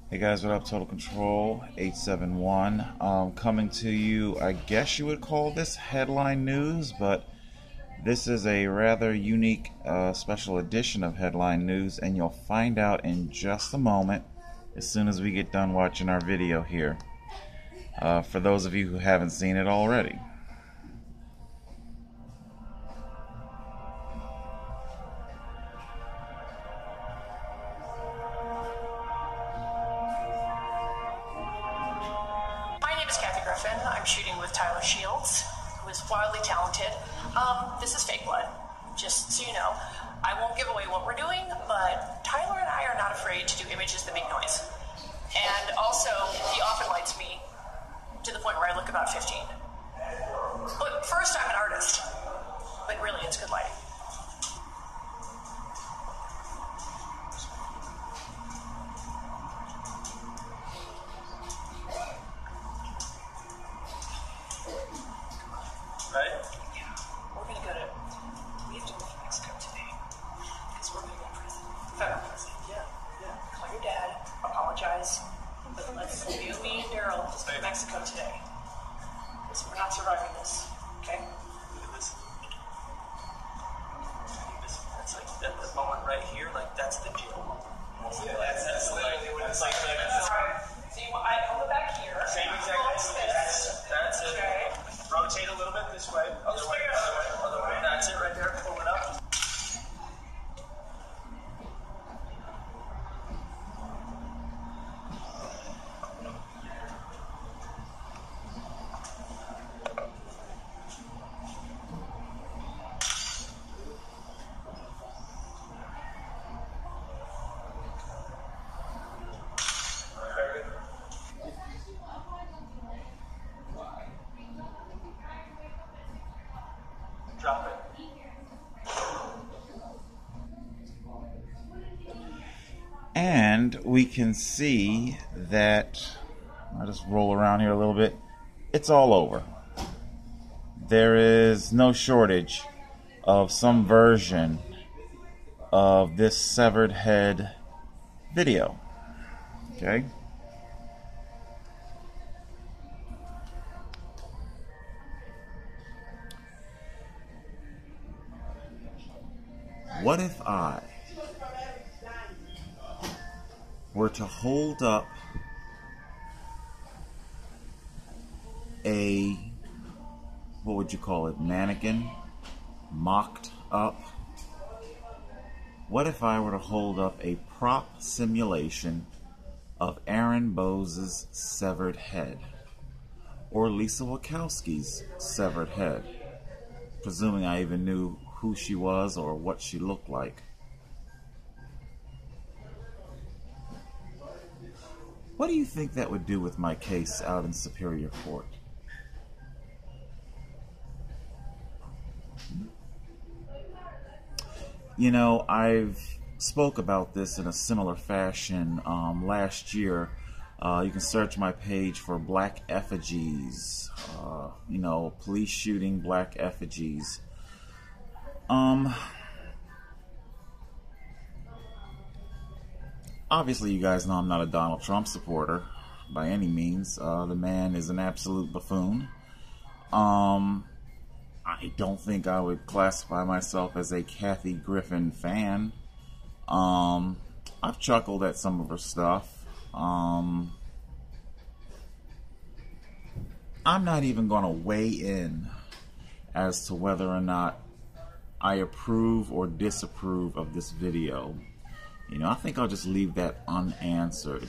Hey guys, what up? Total Control 871. Coming to you, I guess you would call this headline news, but this is a rather unique special edition of headline news, and you'll find out in just a moment as soon as we get done watching our video here. For those of you who haven't seen it already. I'm shooting with Tyler Shields, who is wildly talented. This is fake blood, just so you know. I won't give away what we're doing, but Tyler and I are not afraid to do images that make noise. And also, he often lights me to the point where I look about 15. But first, I'm an artist. But really, it's good lighting. Right? Yeah. We have to go to Mexico today. Because we're going to go to prison. Federal prison. Yeah. Call your dad, apologize. But let's me and Daryl just go to Mexico today. Because we're not surviving this. Okay? Look at this. That's like that moment right here, like that's the jail moment. Yeah, that's literally what it's like. See, I go back here. Same exact thing. That's it. Okay. Rotate a little bit this way. Other way. That's it right there. Pull it up. Drop it. And we can see that, I'll just roll around here a little bit, it's all over. There is no shortage of some version of this severed head video. Okay? What if I were to hold up a, what would you call it, mannequin, mocked up? What if I were to hold up a prop simulation of Aaron Bose's severed head, or Lisa Wachowski's severed head, presuming I even knew who she was or what she looked like? What do you think that would do with my case out in Superior Court? You know, I've spoke about this in a similar fashion last year. You can search my page for black effigies, you know, police shooting black effigies. Obviously, you guys know I'm not a Donald Trump supporter by any means. The man is an absolute buffoon. I don't think I would classify myself as a Kathy Griffin fan. I've chuckled at some of her stuff. I'm not even going to weigh in as to whether or not I approve or disapprove of this video. You know, I think I'll just leave that unanswered,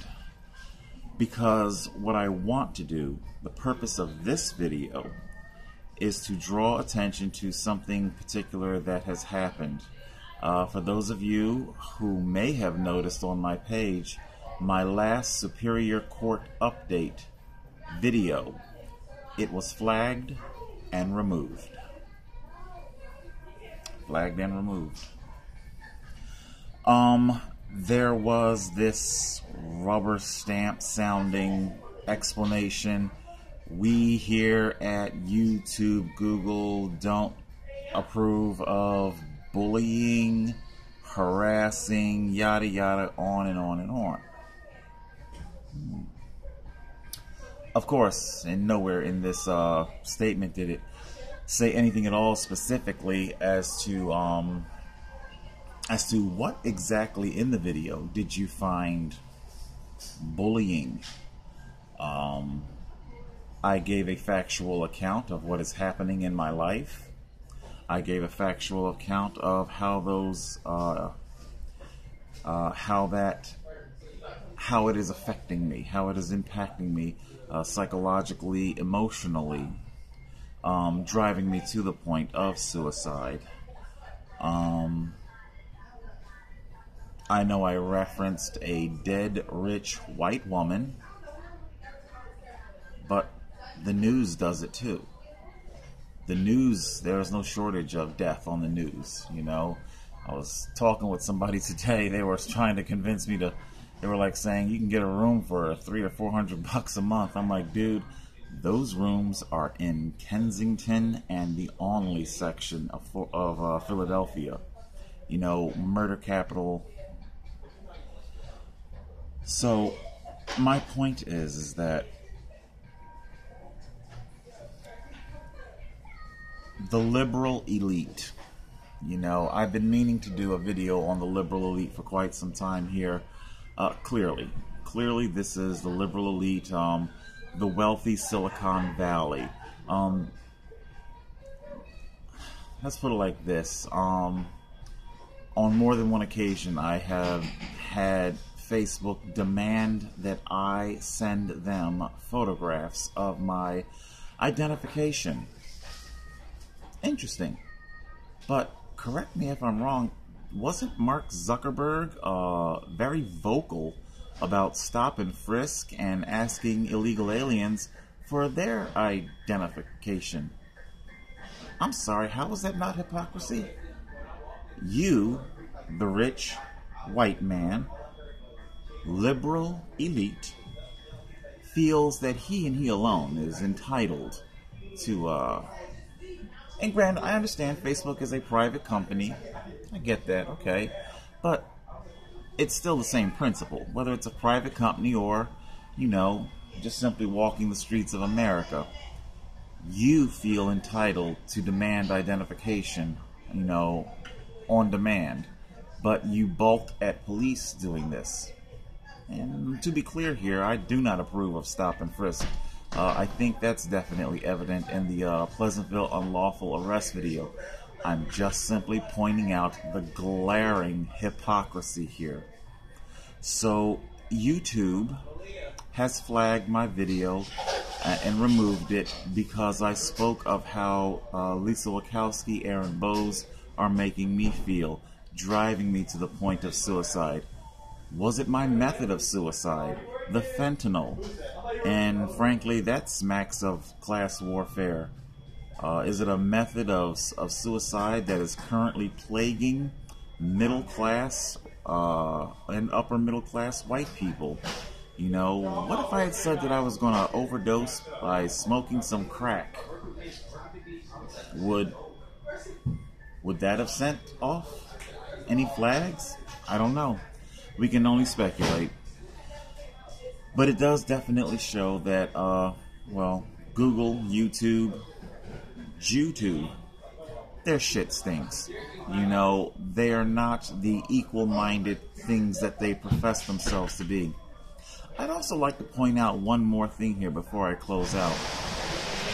because what I want to do, the purpose of this video, is to draw attention to something particular that has happened. For those of you who may have noticed on my page, my last Superior Court update video, it was flagged and removed. Flagged and removed. There was this rubber stamp sounding explanation. We here at YouTube, Google don't approve of bullying, harassing, yada yada, on and on and on. Of course, and nowhere in this statement did it say anything at all specifically as to what exactly in the video did you find bullying. I gave a factual account of what is happening in my life. I gave a factual account of how those how it is affecting me, how it is impacting me psychologically, emotionally, driving me to the point of suicide. I know I referenced a dead rich white woman, but the news does it too. The news, there is no shortage of death on the news, you know. I was talking with somebody today, they were trying to convince me to, they were like saying, you can get a room for $300 or $400 a month. I'm like, dude, those rooms are in Kensington and the Only section of Philadelphia. You know, murder capital. So, my point is that the liberal elite, you know, I've been meaning to do a video on the liberal elite for quite some time here. Clearly this is the liberal elite, the wealthy Silicon Valley. Let's put it like this. On more than one occasion, I have had Facebook demand that I send them photographs of my identification. Interesting. But correct me if I'm wrong, wasn't Mark Zuckerberg very vocal about stop and frisk and asking illegal aliens for their identification? I'm sorry, how is that not hypocrisy? You, the rich white man, liberal elite, feels that he and he alone is entitled to, and granted, I understand Facebook is a private company. I get that, okay. But it's still the same principle, whether it's a private company or, you know, just simply walking the streets of America. You feel entitled to demand identification, you know, on demand. But you balk at police doing this. And to be clear here, I do not approve of stop and frisk. I think that's definitely evident in the Pleasantville unlawful arrest video. I'm just simply pointing out the glaring hypocrisy here. So, Youtube has flagged my video and removed it because I spoke of how Lisa Wachowski, Aaron Bowes are making me feel, driving me to the point of suicide. Was it my method of suicide? The fentanyl. And frankly, that smacks of class warfare. Is it a method of suicide that is currently plaguing middle class and upper middle class white people? You know, what if I had said that I was going to overdose by smoking some crack? Would that have sent off any flags? I don't know. We can only speculate. But it does definitely show that, well, Google, YouTube, Jewtube, their shit stinks. You know, they are not the equal-minded things that they profess themselves to be. I'd also like to point out one more thing here before I close out.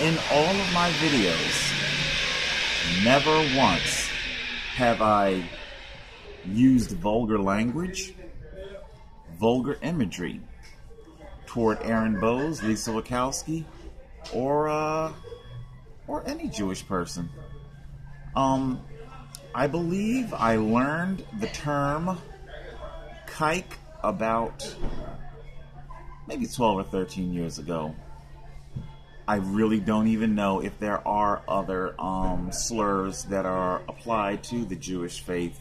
In all of my videos, never once have I used vulgar language, vulgar imagery toward Aaron Bowes, Lisa Wachowski, or any Jewish person. I believe I learned the term kike about maybe 12 or 13 years ago. I really don't even know if there are other slurs that are applied to the Jewish faith.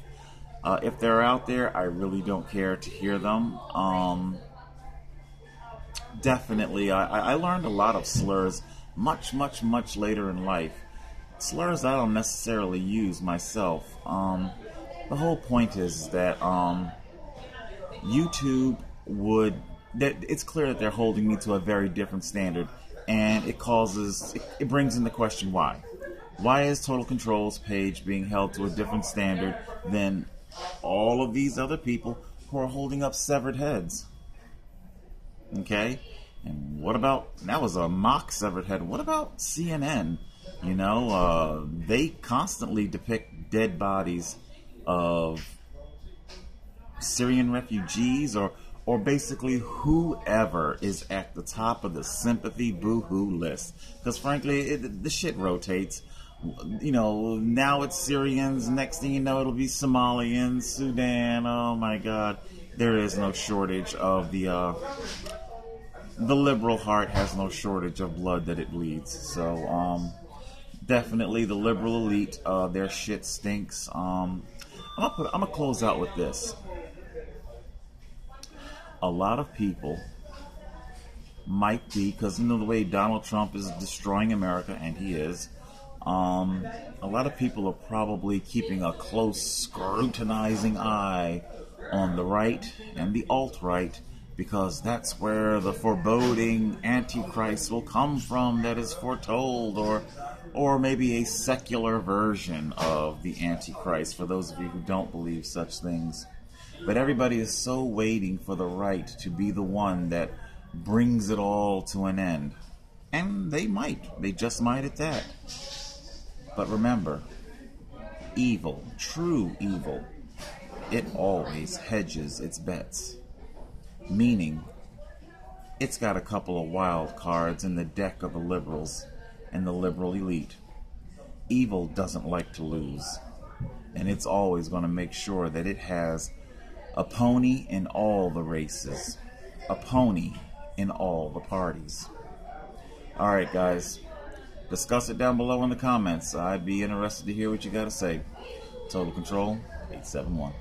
If they're out there, I really don't care to hear them. Definitely, I learned a lot of slurs much later in life. Slurs I don't necessarily use myself. The whole point is that YouTube would it's clear that they're holding me to a very different standard, and it brings into question why. Why is Total Control's page being held to a different standard than all of these other people who are holding up severed heads? Okay? And what about, that was a mock severed head. What about CNN? You know, they constantly depict dead bodies of Syrian refugees or basically whoever is at the top of the sympathy boo-hoo list. Because frankly, the shit rotates. You know, now it's Syrians, next thing you know it'll be Somalians, Sudan. Oh my God, there is no shortage of the liberal heart has no shortage of blood that it bleeds. So definitely the liberal elite, their shit stinks. I'm gonna close out with this. A lot of people might be, because you know the way Donald Trump is destroying America, and he is, a lot of people are probably keeping a close, scrutinizing eye on the right and the alt-right, because that's where the foreboding Antichrist will come from that is foretold, or maybe a secular version of the Antichrist, for those of you who don't believe such things. But everybody is so waiting for the right to be the one that brings it all to an end. And they might. They just might at that. But remember, evil, true evil, it always hedges its bets. Meaning, it's got a couple of wild cards in the deck of the liberals and the liberal elite. Evil doesn't like to lose. And it's always going to make sure that it has a pony in all the races. A pony in all the parties. Alright guys, discuss it down below in the comments. I'd be interested to hear what you got to say. Total Control 871.